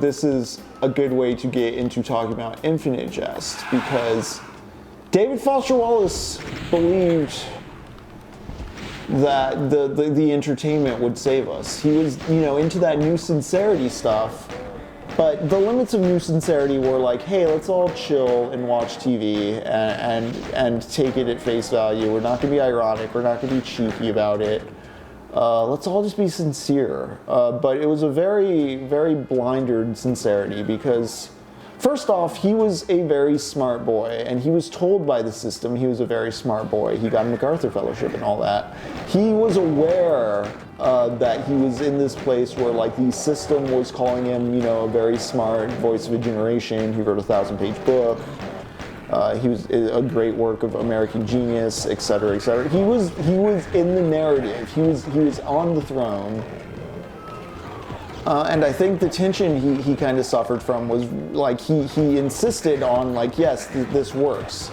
This is a good way to get into talking about Infinite Jest, because David Foster Wallace believed that the entertainment would save us. He was, into that new sincerity stuff, but the limits of new sincerity were like, hey, let's all chill and watch TV and take it at face value. We're not going to be ironic. We're not going to be cheeky about it. Let's all just be sincere. But it was a very, very blinded sincerity because, first off, he was a very smart boy, and he was told by the system he was a very smart boy. He got a MacArthur Fellowship and all that. He was aware that he was in this place where, like, the system was calling him, a very smart voice of a generation. He wrote a 1,000-page book. He was a great work of American genius, etc., etc. He was in the narrative. He was on the throne. And I think the tension he kind of suffered from was like he insisted on like, yes, this works.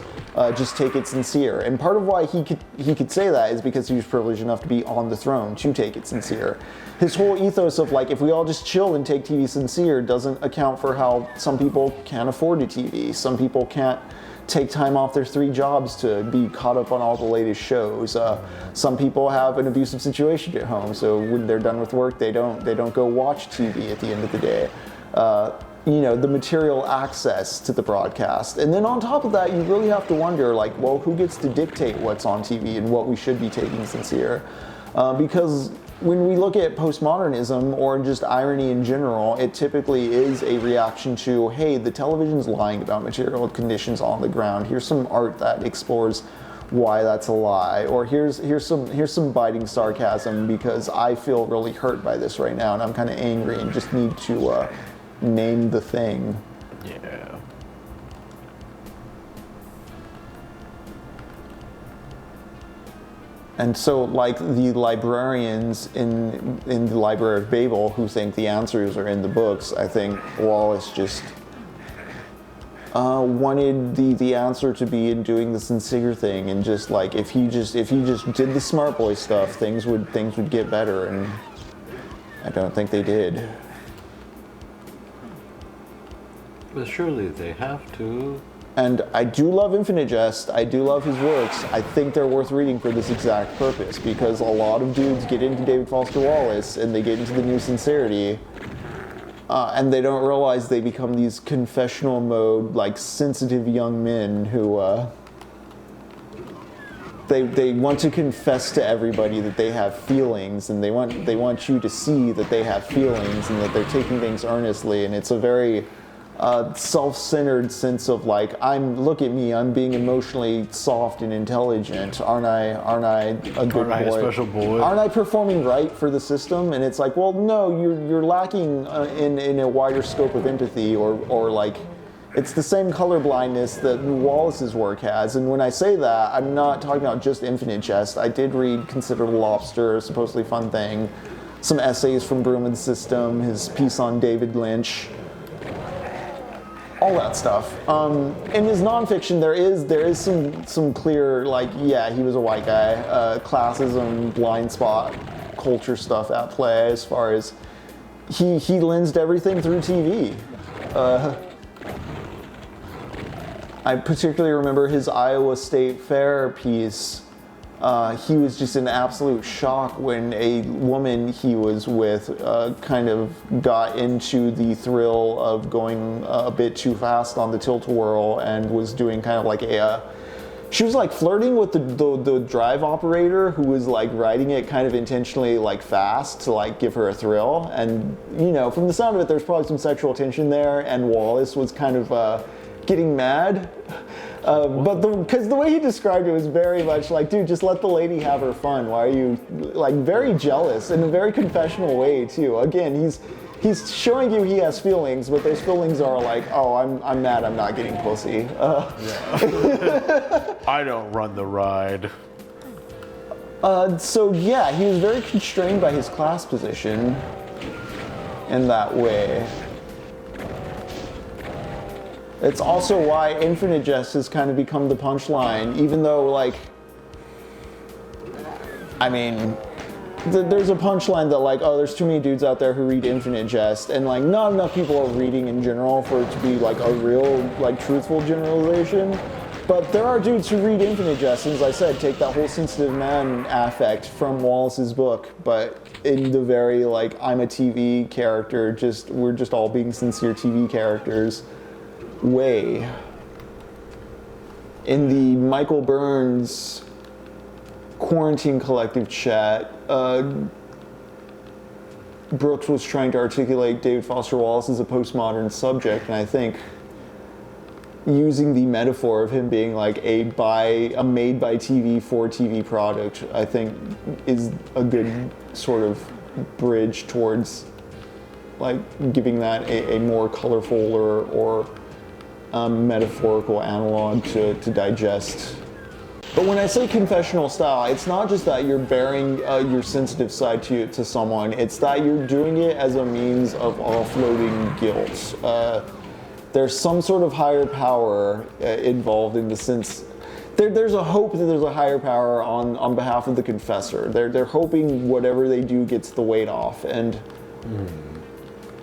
Just take it sincere. And part of why he could say that is because he was privileged enough to be on the throne to take it sincere. His whole ethos of like, if we all just chill and take TV sincere doesn't account for how some people can't afford a TV. Some people can't take time off their 3 jobs to be caught up on all the latest shows. Some people have an abusive situation at home, so when they're done with work, they don't go watch TV at the end of the day. The material access to the broadcast. And then on top of that, you really have to wonder, like, well, who gets to dictate what's on TV and what we should be taking sincere? Because when we look at postmodernism or just irony in general, it typically is a reaction to, hey, the television's lying about material conditions on the ground. Here's some art that explores why that's a lie. Or here's some biting sarcasm because I feel really hurt by this right now and I'm kind of angry and just need to name the thing. Yeah. And so, like the librarians in the Library of Babel who think the answers are in the books, I think Wallace just wanted the answer to be in doing the sincere thing, and just like if he just did the smart boy stuff, things would get better, and I don't think they did. But surely they have to. And I do love Infinite Jest, I do love his works. I think they're worth reading for this exact purpose, because a lot of dudes get into David Foster Wallace and they get into the new sincerity, and they don't realize they become these confessional mode, like sensitive young men who they want to confess to everybody that they have feelings, and they want you to see that they have feelings and that they're taking things earnestly, and it's a very self-centered sense of like, look at me, I'm being emotionally soft and intelligent. Aren't I a good boy? Aren't I a special boy? Aren't I performing right for the system? And it's like, well, no, you're lacking in a wider scope of empathy, or like, it's the same color blindness that Wallace's work has. And when I say that, I'm not talking about just Infinite Jest. I did read Consider the Lobster, a supposedly fun thing, some essays from Broom and System, his piece on David Lynch, all that stuff. In his nonfiction, there is some clear, like, yeah, he was a white guy, classism, blind spot, culture stuff at play, as far as he lensed everything through TV. I particularly remember his Iowa State Fair piece. He was just in absolute shock when a woman he was with kind of got into the thrill of going a bit too fast on the tilt-a-whirl and was doing kind of like she was like flirting with the drive operator who was like riding it kind of intentionally like fast to like give her a thrill. And from the sound of it, there's probably some sexual tension there, and Wallace was kind of getting mad. But because the way he described it was very much like, dude, just let the lady have her fun. Why are you, like, very jealous in a very confessional way too. Again, he's showing you he has feelings, but those feelings are like, oh, I'm mad, I'm not getting pussy. I don't run the ride. So yeah, he was very constrained by his class position in that way. It's also why Infinite Jest has kind of become the punchline, even though, like, I mean, there's a punchline that like, oh, there's too many dudes out there who read Infinite Jest, and like not enough people are reading in general for it to be like a real, like truthful generalization. But there are dudes who read Infinite Jest, and as I said, take that whole sensitive man affect from Wallace's book, but in the very like, I'm a TV character, we're just all being sincere TV characters way. In the Michael Burns Quarantine Collective chat, Brooks was trying to articulate David Foster Wallace as a postmodern subject, and I think using the metaphor of him being like a made by TV for TV product, I think is a good sort of bridge towards like giving that a more colorful or metaphorical analog to digest. But when I say confessional style, it's not just that you're bearing your sensitive side to someone, it's that you're doing it as a means of offloading guilt. There's some sort of higher power involved in the sense, there's a hope that there's a higher power on behalf of the confessor. They're hoping whatever they do gets the weight off. And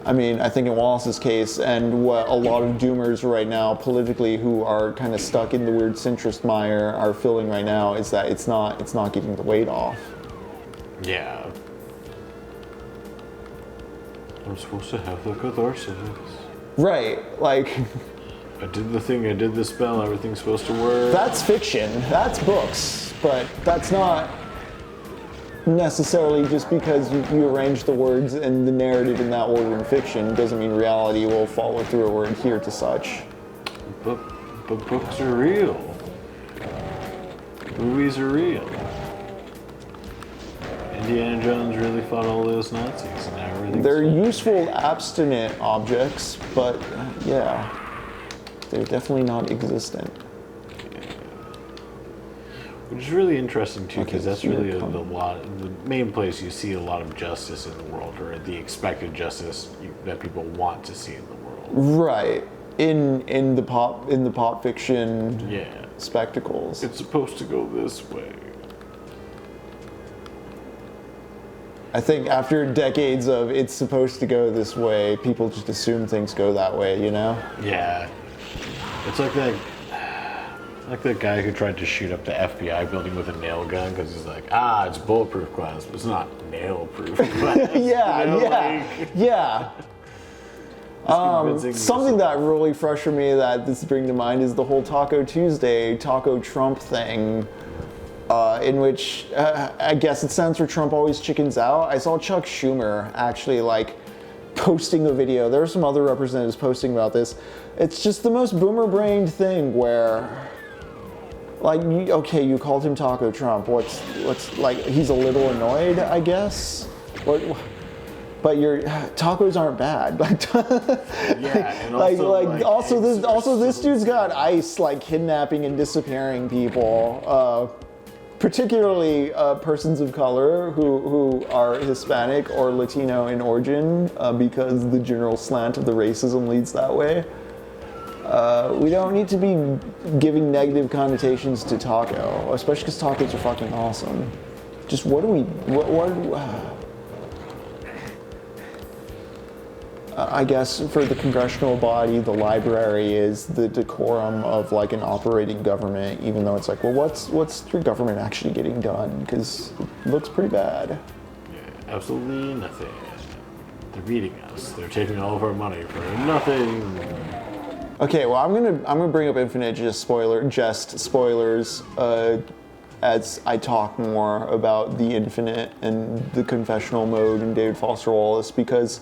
I mean, I think in Wallace's case, and what a lot of doomers right now politically who are kind of stuck in the weird centrist mire are feeling right now, is that it's not getting the weight off. Yeah. I'm supposed to have the catharsis. Right, like... I did the thing, I did the spell, everything's supposed to work. That's fiction, that's books, but that's not necessarily just because you arrange the words and the narrative in that order in fiction doesn't mean reality will follow through or adhere to such. But books are real. Movies are real. Indiana Jones really fought all those Nazis, and now everything's... They're useful abstinent objects, but yeah, they're definitely not existent. Which is really interesting too, because that's really the main place you see a lot of justice in the world, or the expected justice that people want to see in the world. Right, in the pop fiction spectacles. It's supposed to go this way. I think after decades of it's supposed to go this way, people just assume things go that way, you know? Yeah. It's like that guy who tried to shoot up the FBI building with a nail gun because he's like, it's bulletproof glass, but it's not nail-proof glass. Yeah. Something that really frustrated me that this brings to mind is the whole Taco Tuesday, Taco Trump thing. In which I guess it stands for Trump always chickens out. I saw Chuck Schumer actually like posting a video. There are some other representatives posting about this. It's just the most boomer-brained thing where, like, you called him Taco Trump. What's like, he's a little annoyed, I guess. But your tacos aren't bad. Also this dude's got ICE like kidnapping and disappearing people. Particularly persons of color who are Hispanic or Latino in origin, because the general slant of the racism leads that way. We don't need to be giving negative connotations to taco, especially because tacos are fucking awesome. Just I guess for the congressional body, the library is the decorum of like an operating government, even though it's like, well, what's your government actually getting done? Because it looks pretty bad. Yeah, absolutely nothing. They're beating us. They're taking all of our money for nothing. Okay, well, I'm gonna bring up Infinite Jest spoilers as I talk more about the Infinite and the confessional mode in David Foster Wallace, because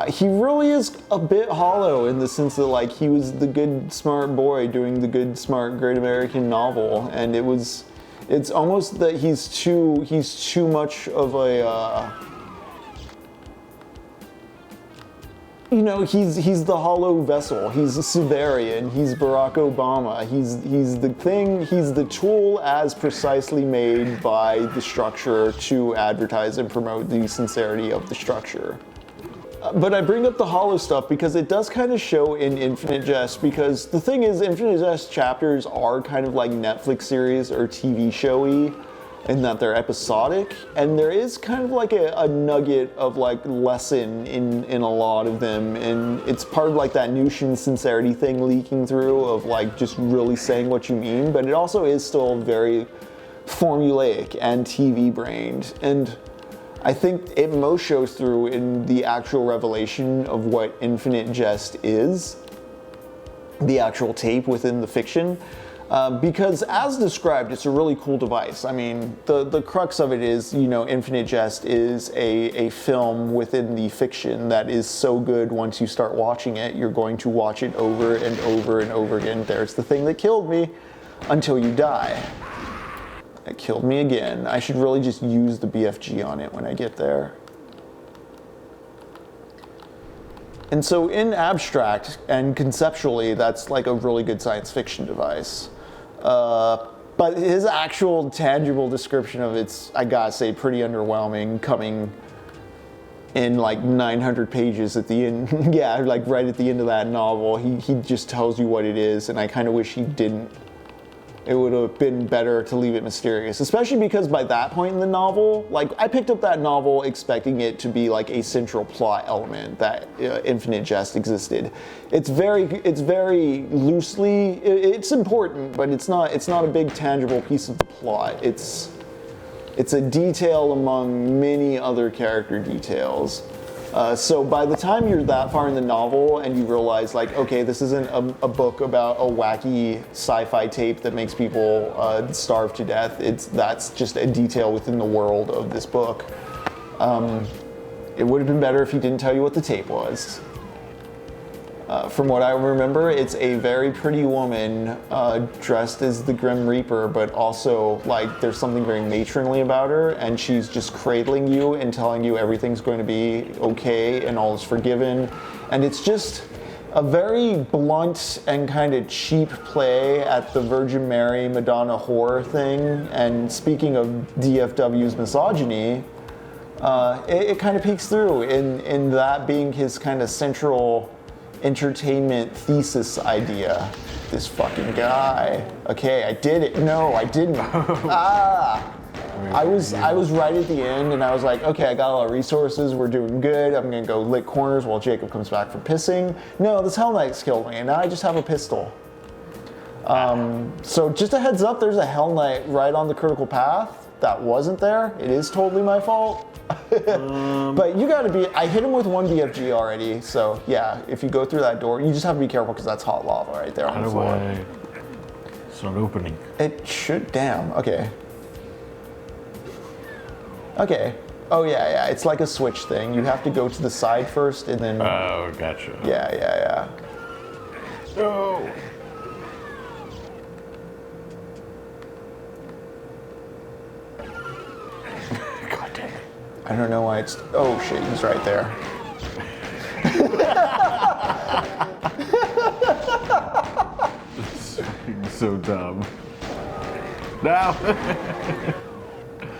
he really is a bit hollow in the sense that like he was the good smart boy doing the good smart great American novel, and it's almost that he's too much of a he's the hollow vessel. He's a Siberian. He's Barack Obama. He's the tool as precisely made by the structure to advertise and promote the sincerity of the structure. But I bring up the hollow stuff because it does kind of show in Infinite Jest, because the thing is, Infinite Jest chapters are kind of like Netflix series or TV showy. in that they're episodic, and there is kind of like a nugget of like lesson in a lot of them, and it's part of like that Newton sincerity thing leaking through of like just really saying what you mean, but it also is still very formulaic and TV brained, and I think it most shows through in the actual revelation of what Infinite Jest is, the actual tape within the fiction. Because as described, it's a really cool device. I mean, the crux of it is, you know, Infinite Jest is a film within the fiction that is so good once you start watching it, you're going to watch it over and over and over again. There's the thing that killed me until you die. It killed me again. I should really just use the BFG on it when I get there. And so in abstract and conceptually, that's like a really good science fiction device. But his actual tangible description of it's, I gotta say, pretty underwhelming, coming in like 900 pages at the end. Yeah, like right at the end of that novel, he just tells you what it is, and I kind of wish he didn't. It would have been better to leave it mysterious, especially because by that point in the novel, like I picked up that novel expecting it to be like a central plot element that Infinite Jest existed. It's very loosely, it's important, but it's not a big tangible piece of the plot. It's a detail among many other character details. So by the time you're that far in the novel and you realize like, okay, this isn't a book about a wacky sci-fi tape that makes people starve to death. That's just a detail within the world of this book. It would have been better if he didn't tell you what the tape was. From what I remember, it's a very pretty woman dressed as the Grim Reaper, but also like there's something very matronly about her, and she's just cradling you and telling you everything's going to be okay and all is forgiven. And it's just a very blunt and kind of cheap play at the Virgin Mary Madonna horror thing. And speaking of DFW's misogyny, it kind of peeks through in that being his kind of central entertainment thesis idea. This fucking guy. Okay, I did it. No, I didn't. I was right at the end, and I was like, okay, I got a lot of resources. We're doing good. I'm gonna go lick corners while Jacob comes back from pissing. No, this Hell Knight's killed me, and now I just have a pistol. So just a heads up, there's a Hell Knight right on the critical path that wasn't there. It is totally my fault. But you gotta be, I hit him with one BFG already, so yeah, if you go through that door, you just have to be careful because that's hot lava right there on the floor. How do I start opening? It should, damn, okay. Okay, oh yeah, it's like a switch thing. You have to go to the side first and then... Oh, gotcha. Yeah. No! I don't know why it's... Oh shit, he's right there. So dumb. No!